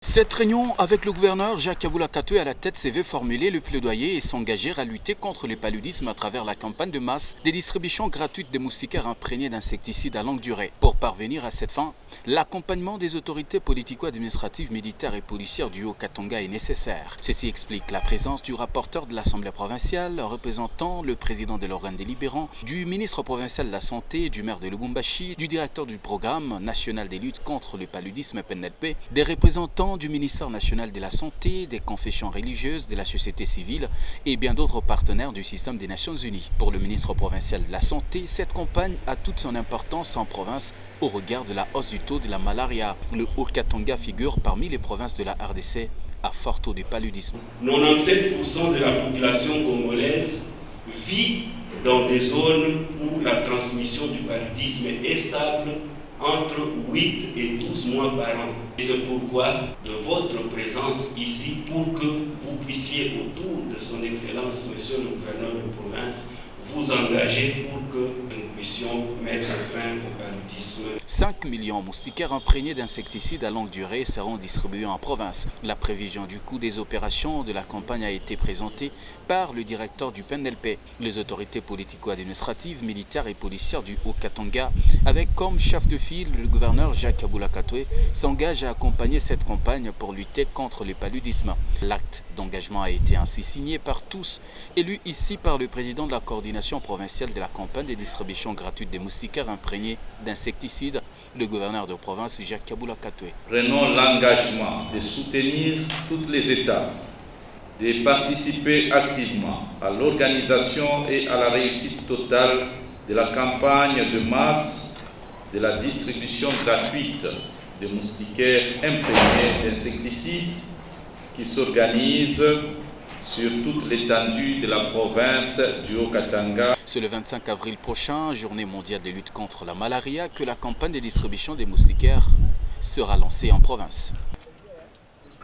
Cette réunion avec le gouverneur Jacques Aboula Katoué à la tête s'est vu formuler le plaidoyer et s'engager à lutter contre le paludisme à travers la campagne de masse des distributions gratuites des moustiquaires imprégnés d'insecticides à longue durée. Pour parvenir à cette fin, l'accompagnement des autorités politico-administratives, militaires et policières du Haut-Katanga est nécessaire. Ceci explique la présence du rapporteur de l'Assemblée provinciale, représentant le président de l'organe délibérant, du ministre provincial de la Santé, du maire de Lubumbashi, du directeur du programme national des luttes contre le paludisme PNLP, des représentants du ministère national de la Santé, des confessions religieuses, de la société civile et bien d'autres partenaires du système des Nations Unies. Pour le ministre provincial de la Santé, cette campagne a toute son importance en province au regard de la hausse du taux de la malaria. Le Haut-Katanga figure parmi les provinces de la RDC à fort taux de paludisme. 97% de la population congolaise vit dans des zones où la transmission du paludisme est stable entre 8 et 12 mois par an. C'est pourquoi de votre présence ici, pour que vous puissiez, autour de son Excellence, Monsieur le gouverneur de province, vous engager pour que nous puissions mettre fin au paludisme. 5 millions de moustiquaires imprégnés d'insecticides à longue durée seront distribués en province. La prévision du coût des opérations de la campagne a été présentée par le directeur du PNLP. Les autorités politico-administratives, militaires et policières du Haut-Katanga, avec comme chef de file le gouverneur Jacques Aboula Katoué, s'engagent à accompagner cette campagne pour lutter contre le paludisme. L'acte d'engagement a été ainsi signé par tous, élu ici par le président de la coordination provinciale de la campagne des distributions gratuites des moustiquaires imprégnés d'insecticides, le gouverneur de province Jacques Aboula Katoué. Prenons l'engagement de soutenir toutes les étapes, de participer activement à l'organisation et à la réussite totale de la campagne de masse de la distribution gratuite de moustiquaires imprégnés d'insecticides qui s'organise sur toute l'étendue de la province du Haut-Katanga. C'est le 25 avril prochain, journée mondiale de lutte contre la malaria, que la campagne de distribution des moustiquaires sera lancée en province.